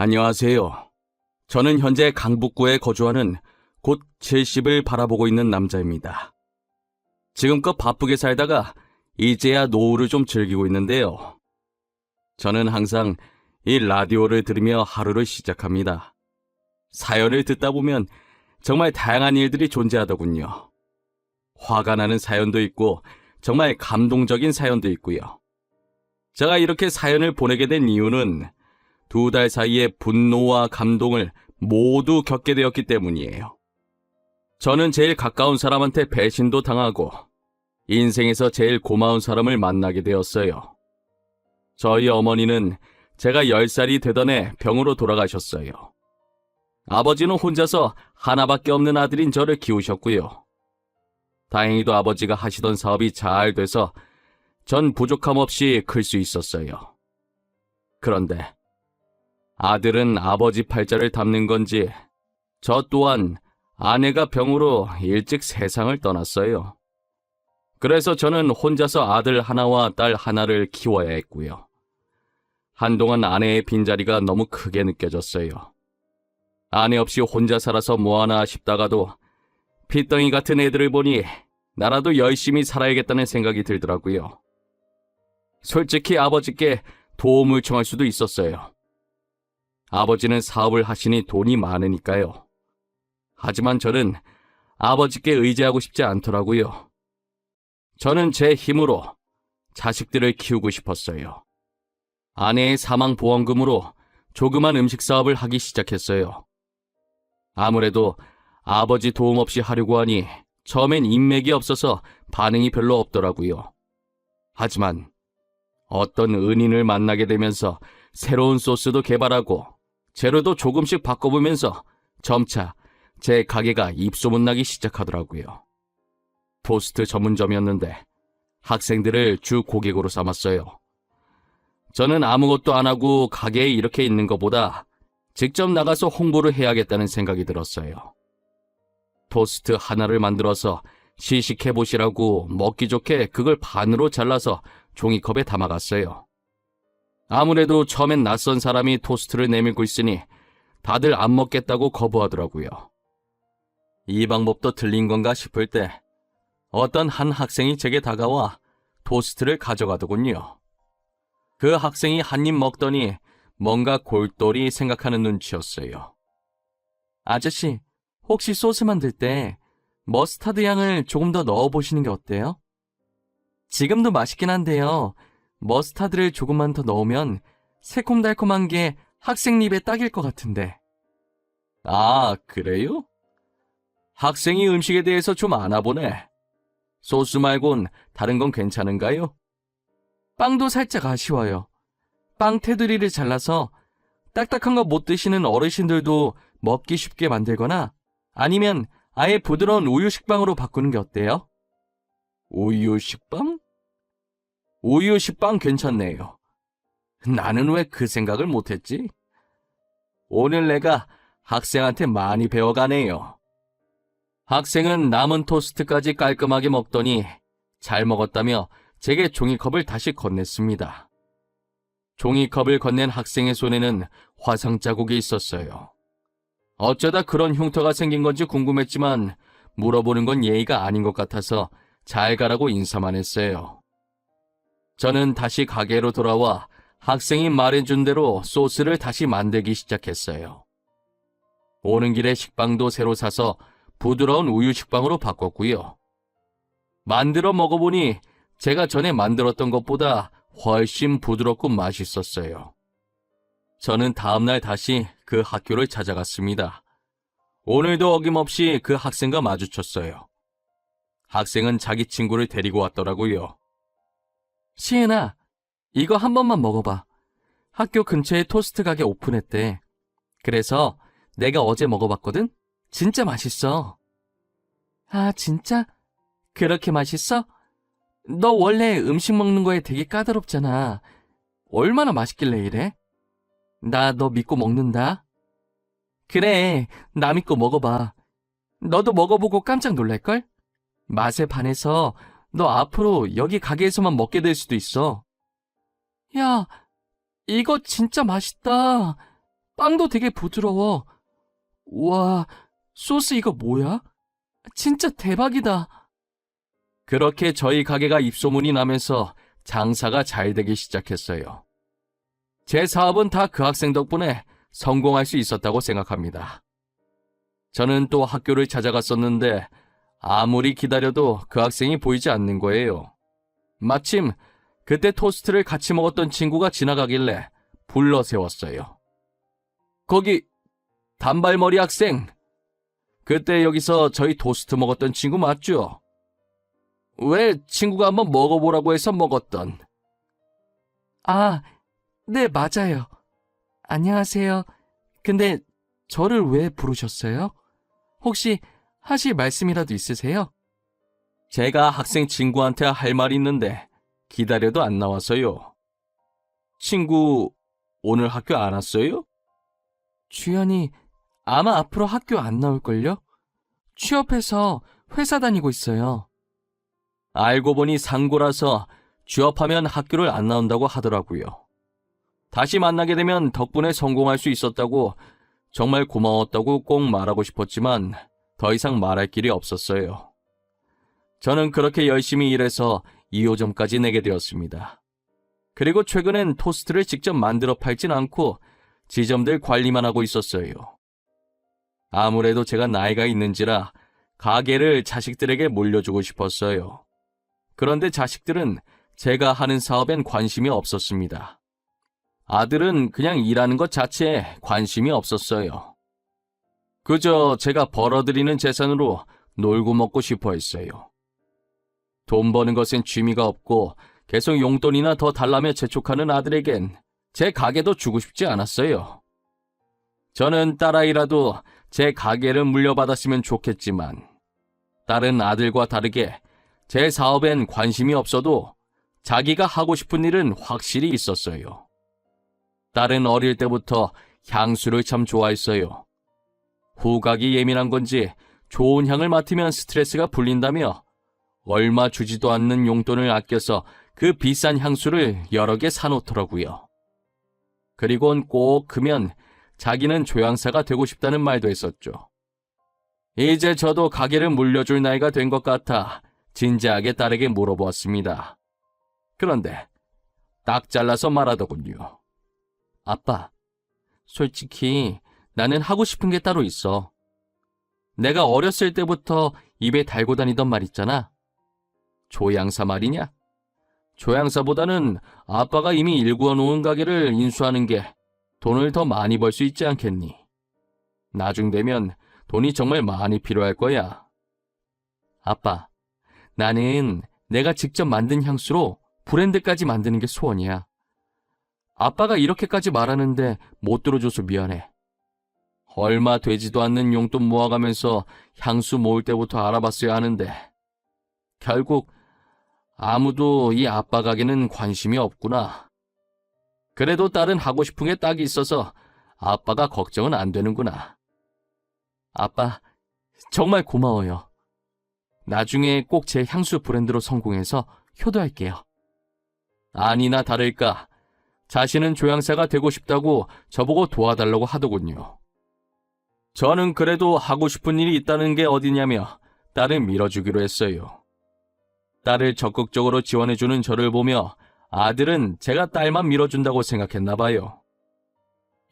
안녕하세요. 저는 현재 강북구에 거주하는 곧 70을 바라보고 있는 남자입니다. 지금껏 바쁘게 살다가 이제야 노후를 좀 즐기고 있는데요. 저는 항상 이 라디오를 들으며 하루를 시작합니다. 사연을 듣다 보면 정말 다양한 일들이 존재하더군요. 화가 나는 사연도 있고 정말 감동적인 사연도 있고요. 제가 이렇게 사연을 보내게 된 이유는 2달 사이에 분노와 감동을 모두 겪게 되었기 때문이에요. 저는 제일 가까운 사람한테 배신도 당하고 인생에서 제일 고마운 사람을 만나게 되었어요. 저희 어머니는 제가 10살이 되던 해 병으로 돌아가셨어요. 아버지는 혼자서 하나밖에 없는 아들인 저를 키우셨고요. 다행히도 아버지가 하시던 사업이 잘 돼서 전 부족함 없이 클 수 있었어요. 그런데 아들은 아버지 팔자를 담는 건지 저 또한 아내가 병으로 일찍 세상을 떠났어요. 그래서 저는 혼자서 아들 하나와 딸 하나를 키워야 했고요. 한동안 아내의 빈자리가 너무 크게 느껴졌어요. 아내 없이 혼자 살아서 뭐하나 싶다가도 핏덩이 같은 애들을 보니 나라도 열심히 살아야겠다는 생각이 들더라고요. 솔직히 아버지께 도움을 청할 수도 있었어요. 아버지는 사업을 하시니 돈이 많으니까요. 하지만 저는 아버지께 의지하고 싶지 않더라고요. 저는 제 힘으로 자식들을 키우고 싶었어요. 아내의 사망보험금으로 조그만 음식 사업을 하기 시작했어요. 아무래도 아버지 도움 없이 하려고 하니 처음엔 인맥이 없어서 반응이 별로 없더라고요. 하지만 어떤 은인을 만나게 되면서 새로운 소스도 개발하고 재료도 조금씩 바꿔보면서 점차 제 가게가 입소문나기 시작하더라고요. 토스트 전문점이었는데 학생들을 주 고객으로 삼았어요. 저는 아무것도 안 하고 가게에 이렇게 있는 것보다 직접 나가서 홍보를 해야겠다는 생각이 들었어요. 토스트 하나를 만들어서 시식해보시라고 먹기 좋게 그걸 반으로 잘라서 종이컵에 담아갔어요. 아무래도 처음엔 낯선 사람이 토스트를 내밀고 있으니 다들 안 먹겠다고 거부하더라고요. 이 방법도 틀린 건가 싶을 때 어떤 한 학생이 제게 다가와 토스트를 가져가더군요. 그 학생이 한 입 먹더니 뭔가 골똘히 생각하는 눈치였어요. 아저씨, 혹시 소스 만들 때 머스타드 향을 조금 더 넣어보시는 게 어때요? 지금도 맛있긴 한데요. 머스타드를 조금만 더 넣으면 새콤달콤한 게 학생 입에 딱일 것 같은데. 아, 그래요? 학생이 음식에 대해서 좀 아나 보네. 소스 말곤 다른 건 괜찮은가요? 빵도 살짝 아쉬워요. 빵 테두리를 잘라서 딱딱한 거 못 드시는 어르신들도 먹기 쉽게 만들거나 아니면 아예 부드러운 우유 식빵으로 바꾸는 게 어때요? 우유 식빵? 우유 식빵 괜찮네요. 나는 왜 그 생각을 못했지? 오늘 내가 학생한테 많이 배워가네요. 학생은 남은 토스트까지 깔끔하게 먹더니 잘 먹었다며 제게 종이컵을 다시 건넸습니다. 종이컵을 건넨 학생의 손에는 화상 자국이 있었어요. 어쩌다 그런 흉터가 생긴 건지 궁금했지만 물어보는 건 예의가 아닌 것 같아서 잘 가라고 인사만 했어요. 저는 다시 가게로 돌아와 학생이 말해준 대로 소스를 다시 만들기 시작했어요. 오는 길에 식빵도 새로 사서 부드러운 우유 식빵으로 바꿨고요. 만들어 먹어보니 제가 전에 만들었던 것보다 훨씬 부드럽고 맛있었어요. 저는 다음날 다시 그 학교를 찾아갔습니다. 오늘도 어김없이 그 학생과 마주쳤어요. 학생은 자기 친구를 데리고 왔더라고요. 시은아, 이거 한 번만 먹어봐. 학교 근처에 토스트 가게 오픈했대. 그래서 내가 어제 먹어봤거든? 진짜 맛있어. 아, 진짜? 그렇게 맛있어? 너 원래 음식 먹는 거에 되게 까다롭잖아. 얼마나 맛있길래 이래? 나 너 믿고 먹는다. 그래, 나 믿고 먹어봐. 너도 먹어보고 깜짝 놀랄걸? 맛에 반해서 너 앞으로 여기 가게에서만 먹게 될 수도 있어. 야, 이거 진짜 맛있다. 빵도 되게 부드러워. 와, 소스 이거 뭐야? 진짜 대박이다. 그렇게 저희 가게가 입소문이 나면서 장사가 잘 되기 시작했어요. 제 사업은 다 그 학생 덕분에 성공할 수 있었다고 생각합니다. 저는 또 학교를 찾아갔었는데 아무리 기다려도 그 학생이 보이지 않는 거예요. 마침 그때 토스트를 같이 먹었던 친구가 지나가길래 불러 세웠어요. 거기 단발머리 학생, 그때 여기서 저희 토스트 먹었던 친구 맞죠? 왜 친구가 한번 먹어보라고 해서 먹었던. 아, 네, 맞아요. 안녕하세요. 근데 저를 왜 부르셨어요? 혹시 하실 말씀이라도 있으세요? 제가 학생 친구한테 할 말이 있는데 기다려도 안 나와서요. 친구 오늘 학교 안 왔어요? 주연이 아마 앞으로 학교 안 나올걸요? 취업해서 회사 다니고 있어요. 알고 보니 상고라서 취업하면 학교를 안 나온다고 하더라고요. 다시 만나게 되면 덕분에 성공할 수 있었다고 정말 고마웠다고 꼭 말하고 싶었지만 더 이상 말할 길이 없었어요. 저는 그렇게 열심히 일해서 2호점까지 내게 되었습니다. 그리고 최근엔 토스트를 직접 만들어 팔진 않고 지점들 관리만 하고 있었어요. 아무래도 제가 나이가 있는지라 가게를 자식들에게 물려주고 싶었어요. 그런데 자식들은 제가 하는 사업엔 관심이 없었습니다. 아들은 그냥 일하는 것 자체에 관심이 없었어요. 그저 제가 벌어들이는 재산으로 놀고 먹고 싶어 했어요. 돈 버는 것엔 취미가 없고 계속 용돈이나 더 달라며 재촉하는 아들에겐 제 가게도 주고 싶지 않았어요. 저는 딸아이라도 제 가게를 물려받았으면 좋겠지만 딸은 아들과 다르게 제 사업엔 관심이 없어도 자기가 하고 싶은 일은 확실히 있었어요. 딸은 어릴 때부터 향수를 참 좋아했어요. 후각이 예민한 건지 좋은 향을 맡으면 스트레스가 풀린다며 얼마 주지도 않는 용돈을 아껴서 그 비싼 향수를 여러 개 사놓더라고요. 그리곤 꼭 크면 자기는 조향사가 되고 싶다는 말도 했었죠. 이제 저도 가게를 물려줄 나이가 된 것 같아 진지하게 딸에게 물어보았습니다. 그런데 딱 잘라서 말하더군요. 아빠, 솔직히 나는 하고 싶은 게 따로 있어. 내가 어렸을 때부터 입에 달고 다니던 말 있잖아. 조향사 말이냐? 조향사보다는 아빠가 이미 일구어 놓은 가게를 인수하는 게 돈을 더 많이 벌 수 있지 않겠니? 나중 되면 돈이 정말 많이 필요할 거야. 아빠, 나는 내가 직접 만든 향수로 브랜드까지 만드는 게 소원이야. 아빠가 이렇게까지 말하는데 못 들어줘서 미안해. 얼마 되지도 않는 용돈 모아가면서 향수 모을 때부터 알아봤어야 하는데 결국 아무도 이 아빠 가게는 관심이 없구나. 그래도 딸은 하고 싶은 게 딱 있어서 아빠가 걱정은 안 되는구나. 아빠, 정말 고마워요. 나중에 꼭 제 향수 브랜드로 성공해서 효도할게요. 아니나 다를까 자신은 조향사가 되고 싶다고 저보고 도와달라고 하더군요. 저는 그래도 하고 싶은 일이 있다는 게 어디냐며 딸을 밀어주기로 했어요. 딸을 적극적으로 지원해주는 저를 보며 아들은 제가 딸만 밀어준다고 생각했나 봐요.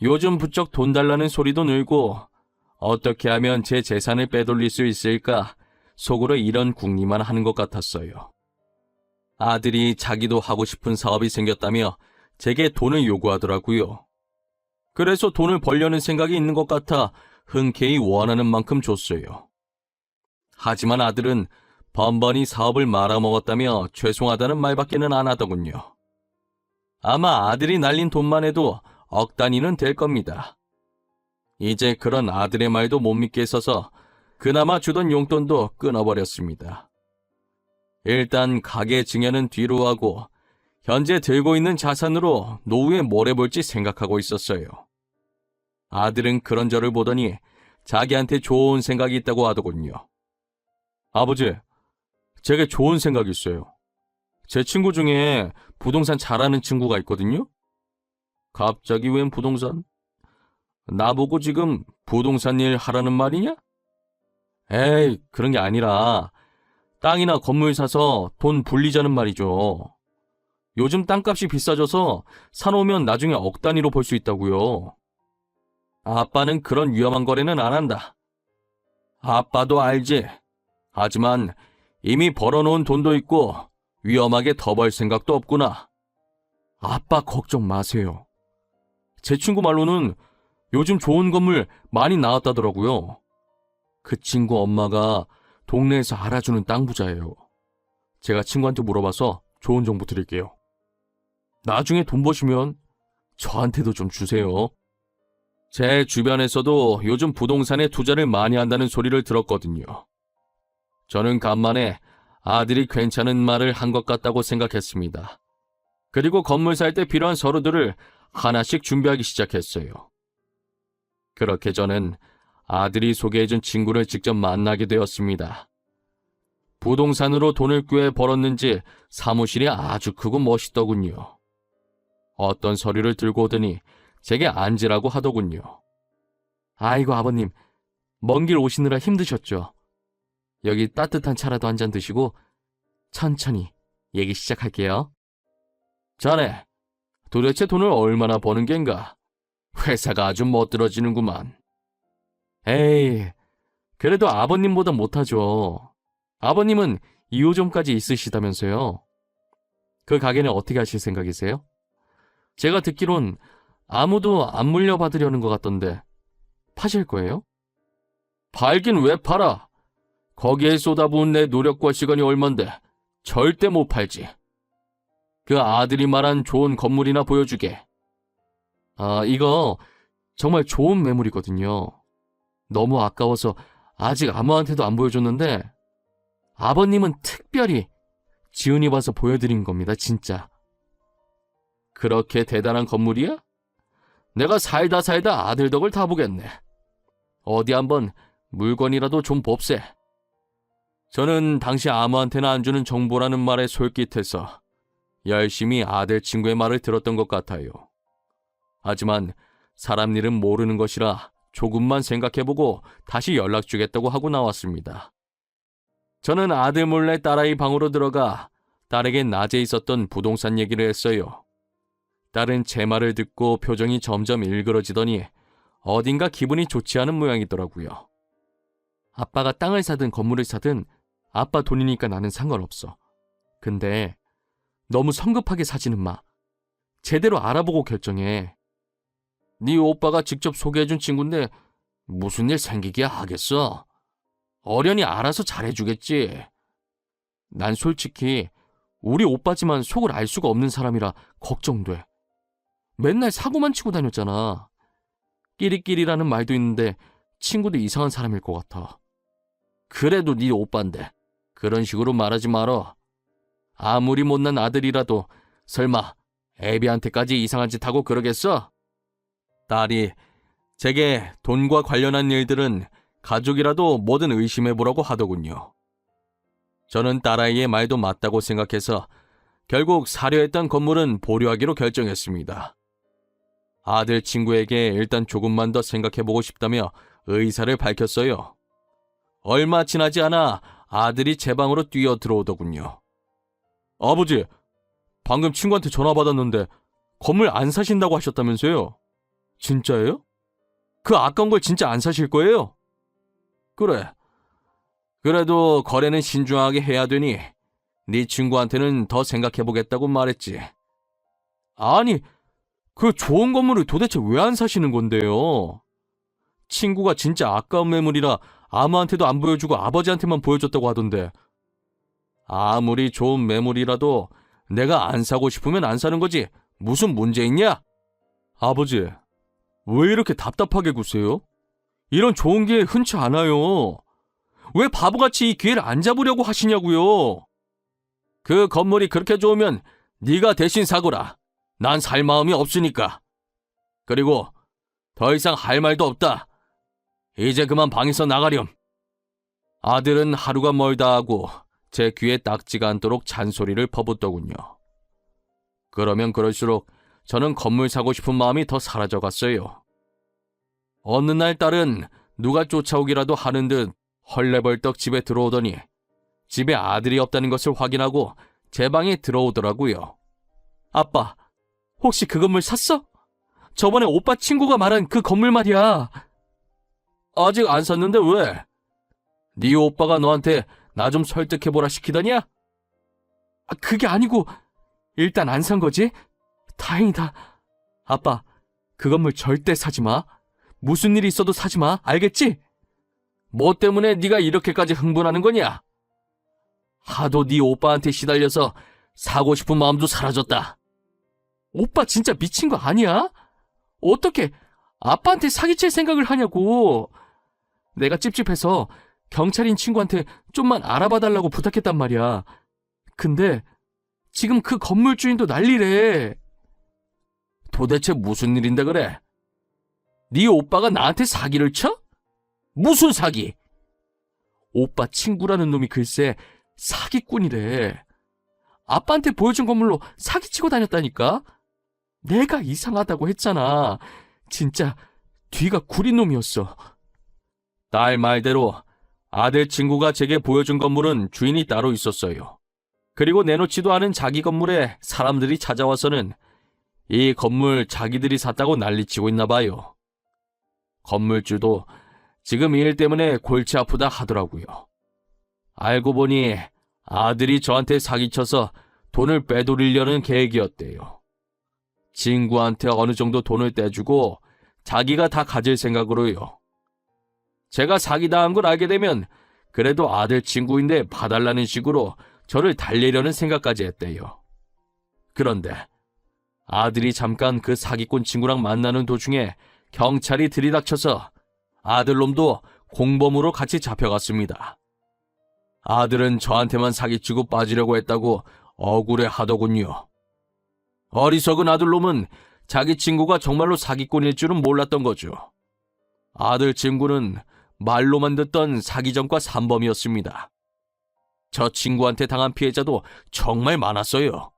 요즘 부쩍 돈 달라는 소리도 늘고 어떻게 하면 제 재산을 빼돌릴 수 있을까 속으로 이런 궁리만 하는 것 같았어요. 아들이 자기도 하고 싶은 사업이 생겼다며 제게 돈을 요구하더라고요. 그래서 돈을 벌려는 생각이 있는 것 같아 흔쾌히 원하는 만큼 줬어요. 하지만 아들은 번번이 사업을 말아먹었다며 죄송하다는 말밖에는 안 하더군요. 아마 아들이 날린 돈만 해도 억 단위는 될 겁니다. 이제 그런 아들의 말도 못 믿겠어서 그나마 주던 용돈도 끊어버렸습니다. 일단 가게 증여는 뒤로 하고 현재 들고 있는 자산으로 노후에 뭘 해볼지 생각하고 있었어요. 아들은 그런 저를 보더니 자기한테 좋은 생각이 있다고 하더군요. 아버지, 제게 좋은 생각이 있어요. 제 친구 중에 부동산 잘하는 친구가 있거든요. 갑자기 웬 부동산? 나보고 지금 부동산 일 하라는 말이냐? 에이, 그런 게 아니라 땅이나 건물 사서 돈 불리자는 말이죠. 요즘 땅값이 비싸져서 사놓으면 나중에 억 단위로 벌 수 있다고요. 아빠는 그런 위험한 거래는 안 한다. 아빠도 알지. 하지만 이미 벌어놓은 돈도 있고 위험하게 더 벌 생각도 없구나. 아빠 걱정 마세요. 제 친구 말로는 요즘 좋은 건물 많이 나왔다더라고요. 그 친구 엄마가 동네에서 알아주는 땅 부자예요. 제가 친구한테 물어봐서 좋은 정보 드릴게요. 나중에 돈 버시면 저한테도 좀 주세요. 제 주변에서도 요즘 부동산에 투자를 많이 한다는 소리를 들었거든요. 저는 간만에 아들이 괜찮은 말을 한 것 같다고 생각했습니다. 그리고 건물 살 때 필요한 서류들을 하나씩 준비하기 시작했어요. 그렇게 저는 아들이 소개해준 친구를 직접 만나게 되었습니다. 부동산으로 돈을 꽤 벌었는지 사무실이 아주 크고 멋있더군요. 어떤 서류를 들고 오더니 제게 앉으라고 하더군요. 아이고 아버님, 먼 길 오시느라 힘드셨죠? 여기 따뜻한 차라도 한 잔 드시고 천천히 얘기 시작할게요. 자네, 도대체 돈을 얼마나 버는 겐가? 회사가 아주 멋들어지는구만. 에이, 그래도 아버님보다 못하죠. 아버님은 2호점까지 있으시다면서요. 그 가게는 어떻게 하실 생각이세요? 제가 듣기론 아무도 안 물려받으려는 것 같던데 파실 거예요? 팔긴 왜 팔아? 거기에 쏟아부은 내 노력과 시간이 얼만데 절대 못 팔지. 그 아들이 말한 좋은 건물이나 보여주게. 이거 정말 좋은 매물이거든요. 너무 아까워서 아직 아무한테도 안 보여줬는데 아버님은 특별히 지훈이 봐서 보여드린 겁니다, 진짜. 그렇게 대단한 건물이야? 내가 살다 아들 덕을 다 보겠네. 어디 한번 물건이라도 좀 봅세. 저는 당시 아무한테나 안 주는 정보라는 말에 솔깃해서 열심히 아들 친구의 말을 들었던 것 같아요. 하지만 사람 일은 모르는 것이라 조금만 생각해보고 다시 연락 주겠다고 하고 나왔습니다. 저는 아들 몰래 딸아이 방으로 들어가 딸에게 낮에 있었던 부동산 얘기를 했어요. 딸은 제 말을 듣고 표정이 점점 일그러지더니 어딘가 기분이 좋지 않은 모양이더라고요. 아빠가 땅을 사든 건물을 사든 아빠 돈이니까 나는 상관없어. 근데 너무 성급하게 사지는 마. 제대로 알아보고 결정해. 네 오빠가 직접 소개해준 친구인데 무슨 일 생기기야 하겠어. 어련히 알아서 잘해주겠지. 난 솔직히 우리 오빠지만 속을 알 수가 없는 사람이라 걱정돼. 맨날 사고만 치고 다녔잖아. 끼리끼리라는 말도 있는데 친구도 이상한 사람일 것 같아. 그래도 네 오빠인데 그런 식으로 말하지 말어. 아무리 못난 아들이라도 설마 애비한테까지 이상한 짓 하고 그러겠어? 딸이 제게 돈과 관련한 일들은 가족이라도 뭐든 의심해보라고 하더군요. 저는 딸아이의 말도 맞다고 생각해서 결국 사려 했던 건물은 보류하기로 결정했습니다. 아들 친구에게 일단 조금만 더 생각해보고 싶다며 의사를 밝혔어요. 얼마 지나지 않아 아들이 제 방으로 뛰어 들어오더군요. 아버지, 방금 친구한테 전화 받았는데 건물 안 사신다고 하셨다면서요? 진짜예요? 그 아까운 걸 진짜 안 사실 거예요? 그래. 그래도 거래는 신중하게 해야 되니 네 친구한테는 더 생각해보겠다고 말했지. 아니, 그 좋은 건물을 도대체 왜 안 사시는 건데요? 친구가 진짜 아까운 매물이라 아무한테도 안 보여주고 아버지한테만 보여줬다고 하던데. 아무리 좋은 매물이라도 내가 안 사고 싶으면 안 사는 거지 무슨 문제 있냐? 아버지, 왜 이렇게 답답하게 구세요? 이런 좋은 기회 흔치 않아요. 왜 바보같이 이 기회를 안 잡으려고 하시냐고요? 그 건물이 그렇게 좋으면 네가 대신 사거라. 난 살 마음이 없으니까. 그리고 더 이상 할 말도 없다. 이제 그만 방에서 나가렴. 아들은 하루가 멀다 하고 제 귀에 딱지가 않도록 잔소리를 퍼붓더군요. 그러면 그럴수록 저는 건물 사고 싶은 마음이 더 사라져갔어요. 어느 날 딸은 누가 쫓아오기라도 하는 듯 헐레벌떡 집에 들어오더니 집에 아들이 없다는 것을 확인하고 제 방에 들어오더라고요. 아빠, 혹시 그 건물 샀어? 저번에 오빠 친구가 말한 그 건물 말이야. 아직 안 샀는데 왜? 네 오빠가 너한테 나 좀 설득해보라 시키더냐? 그게 아니고 일단 안 산 거지? 다행이다. 아빠, 그 건물 절대 사지 마. 무슨 일이 있어도 사지 마. 알겠지? 뭐 때문에 네가 이렇게까지 흥분하는 거냐? 하도 네 오빠한테 시달려서 사고 싶은 마음도 사라졌다. 오빠 진짜 미친 거 아니야? 어떻게 아빠한테 사기칠 생각을 하냐고. 내가 찝찝해서 경찰인 친구한테 좀만 알아봐 달라고 부탁했단 말이야. 근데 지금 그 건물 주인도 난리래. 도대체 무슨 일인데 그래? 네 오빠가 나한테 사기를 쳐? 무슨 사기? 오빠 친구라는 놈이 글쎄 사기꾼이래. 아빠한테 보여준 건물로 사기치고 다녔다니까? 내가 이상하다고 했잖아. 진짜 뒤가 구린 놈이었어. 딸 말대로 아들 친구가 제게 보여준 건물은 주인이 따로 있었어요. 그리고 내놓지도 않은 자기 건물에 사람들이 찾아와서는 이 건물 자기들이 샀다고 난리치고 있나 봐요. 건물주도 지금 이 일 때문에 골치 아프다 하더라고요. 알고 보니 아들이 저한테 사기쳐서 돈을 빼돌리려는 계획이었대요. 친구한테 어느 정도 돈을 떼주고 자기가 다 가질 생각으로요. 제가 사기당한 걸 알게 되면 그래도 아들 친구인데 봐달라는 식으로 저를 달래려는 생각까지 했대요. 그런데 아들이 잠깐 그 사기꾼 친구랑 만나는 도중에 경찰이 들이닥쳐서 아들놈도 공범으로 같이 잡혀갔습니다. 아들은 저한테만 사기치고 빠지려고 했다고 억울해 하더군요. 어리석은 아들놈은 자기 친구가 정말로 사기꾼일 줄은 몰랐던 거죠. 아들 친구는 말로만 듣던 사기전과 산범이었습니다. 저 친구한테 당한 피해자도 정말 많았어요.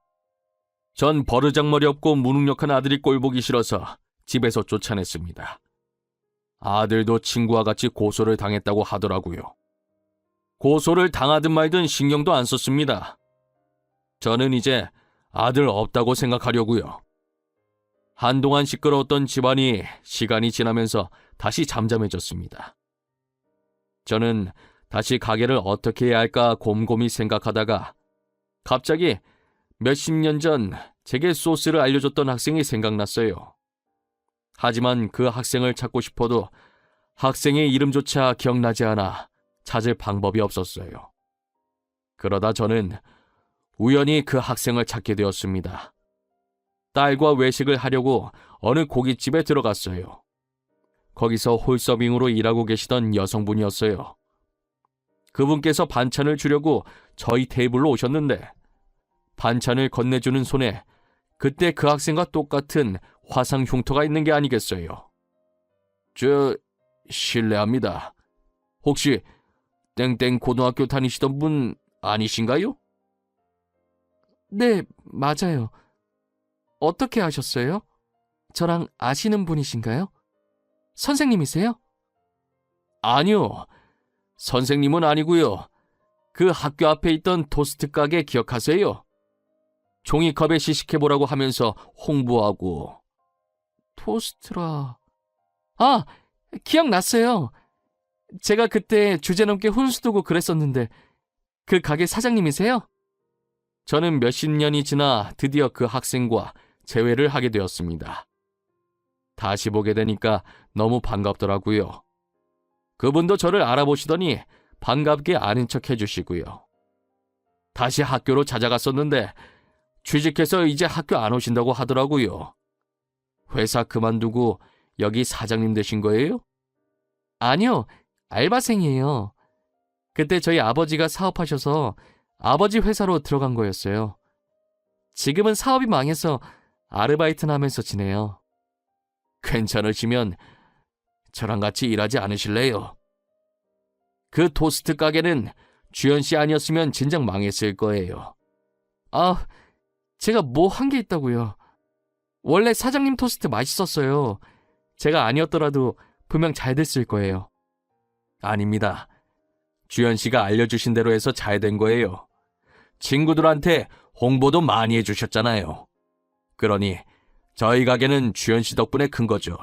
전 버르장머리 없고 무능력한 아들이 꼴보기 싫어서 집에서 쫓아냈습니다. 아들도 친구와 같이 고소를 당했다고 하더라고요. 고소를 당하든 말든 신경도 안 썼습니다. 저는 이제 아들 없다고 생각하려고요. 한동안 시끄러웠던 집안이 시간이 지나면서 다시 잠잠해졌습니다. 저는 다시 가게를 어떻게 해야 할까 곰곰이 생각하다가 갑자기 몇십 년 전 제게 소스를 알려줬던 학생이 생각났어요. 하지만 그 학생을 찾고 싶어도 학생의 이름조차 기억나지 않아 찾을 방법이 없었어요. 그러다 저는 우연히 그 학생을 찾게 되었습니다. 딸과 외식을 하려고 어느 고깃집에 들어갔어요. 거기서 홀서빙으로 일하고 계시던 여성분이었어요. 그분께서 반찬을 주려고 저희 테이블로 오셨는데 반찬을 건네주는 손에 그때 그 학생과 똑같은 화상 흉터가 있는 게 아니겠어요. 실례합니다. 혹시 땡땡 고등학교 다니시던 분 아니신가요? 네, 맞아요. 어떻게 아셨어요? 저랑 아시는 분이신가요? 선생님이세요? 아니요. 선생님은 아니고요. 그 학교 앞에 있던 토스트 가게 기억하세요? 종이컵에 시식해보라고 하면서 홍보하고. 토스트라. 아, 기억났어요. 제가 그때 주제넘게 혼수 두고 그랬었는데 그 가게 사장님이세요? 저는 몇십 년이 지나 드디어 그 학생과 재회를 하게 되었습니다. 다시 보게 되니까 너무 반갑더라고요. 그분도 저를 알아보시더니 반갑게 아는 척 해주시고요. 다시 학교로 찾아갔었는데 취직해서 이제 학교 안 오신다고 하더라고요. 회사 그만두고 여기 사장님 되신 거예요? 아니요, 알바생이에요. 그때 저희 아버지가 사업하셔서 아버지 회사로 들어간 거였어요. 지금은 사업이 망해서 아르바이트나 하면서 지내요. 괜찮으시면 저랑 같이 일하지 않으실래요? 그 토스트 가게는 주연 씨 아니었으면 진작 망했을 거예요. 아, 제가 뭐 한 게 있다고요. 원래 사장님 토스트 맛있었어요. 제가 아니었더라도 분명 잘 됐을 거예요. 아닙니다. 주연 씨가 알려주신 대로 해서 잘 된 거예요. 친구들한테 홍보도 많이 해주셨잖아요. 그러니 저희 가게는 주연 씨 덕분에 큰 거죠.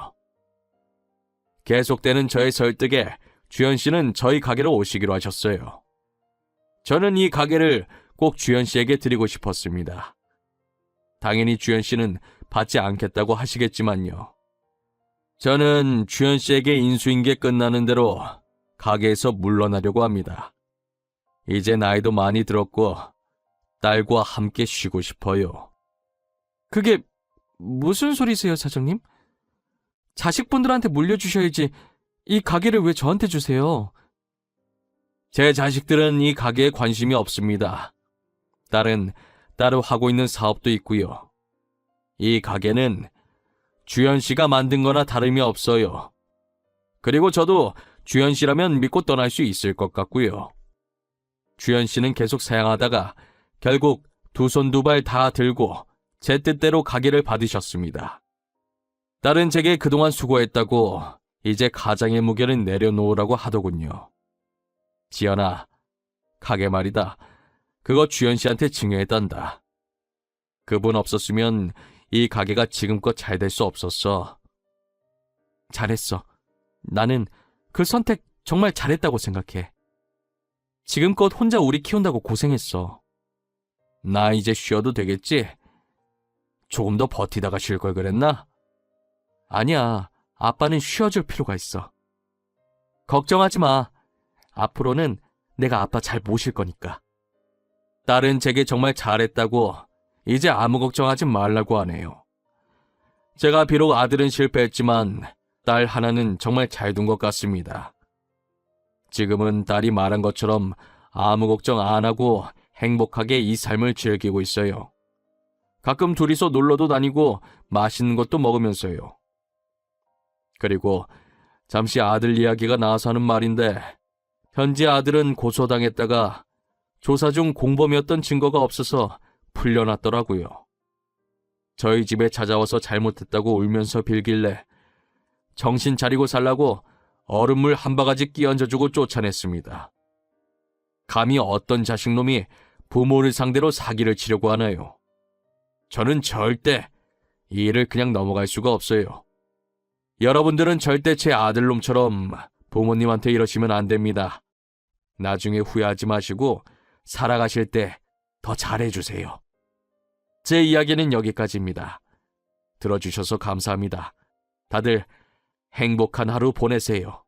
계속되는 저의 설득에 주연 씨는 저희 가게로 오시기로 하셨어요. 저는 이 가게를 꼭 주연 씨에게 드리고 싶었습니다. 당연히 주연 씨는 받지 않겠다고 하시겠지만요. 저는 주연 씨에게 인수인계 끝나는 대로 가게에서 물러나려고 합니다. 이제 나이도 많이 들었고 딸과 함께 쉬고 싶어요. 그게 무슨 소리세요, 사장님? 자식분들한테 물려주셔야지 이 가게를 왜 저한테 주세요? 제 자식들은 이 가게에 관심이 없습니다. 딸은 따로 하고 있는 사업도 있고요. 이 가게는 주연 씨가 만든 거나 다름이 없어요. 그리고 저도 주연 씨라면 믿고 떠날 수 있을 것 같고요. 주연 씨는 계속 사양하다가 결국 두 손 두 발 다 들고 제 뜻대로 가게를 받으셨습니다. 딸은 제게 그동안 수고했다고 이제 가장의 무게를 내려놓으라고 하더군요. 지연아, 가게 말이다. 그거 주연 씨한테 증여했단다. 그분 없었으면 이 가게가 지금껏 잘 될 수 없었어. 잘했어. 나는 그 선택 정말 잘했다고 생각해. 지금껏 혼자 우리 키운다고 고생했어. 나 이제 쉬어도 되겠지? 조금 더 버티다가 쉴 걸 그랬나? 아니야. 아빠는 쉬어줄 필요가 있어. 걱정하지 마. 앞으로는 내가 아빠 잘 모실 거니까. 딸은 제게 정말 잘했다고 이제 아무 걱정하지 말라고 하네요. 제가 비록 아들은 실패했지만 딸 하나는 정말 잘 둔 것 같습니다. 지금은 딸이 말한 것처럼 아무 걱정 안 하고 행복하게 이 삶을 즐기고 있어요. 가끔 둘이서 놀러도 다니고 맛있는 것도 먹으면서요. 그리고 잠시 아들 이야기가 나와서 하는 말인데 현지 아들은 고소당했다가 조사 중 공범이었던 증거가 없어서 풀려났더라고요. 저희 집에 찾아와서 잘못했다고 울면서 빌길래 정신 차리고 살라고 얼음물 한 바가지 끼얹어주고 쫓아냈습니다. 감히 어떤 자식놈이 부모를 상대로 사기를 치려고 하나요? 저는 절대 이 일을 그냥 넘어갈 수가 없어요. 여러분들은 절대 제 아들놈처럼 부모님한테 이러시면 안 됩니다. 나중에 후회하지 마시고 살아가실 때 더 잘해주세요. 제 이야기는 여기까지입니다. 들어주셔서 감사합니다. 다들 행복한 하루 보내세요.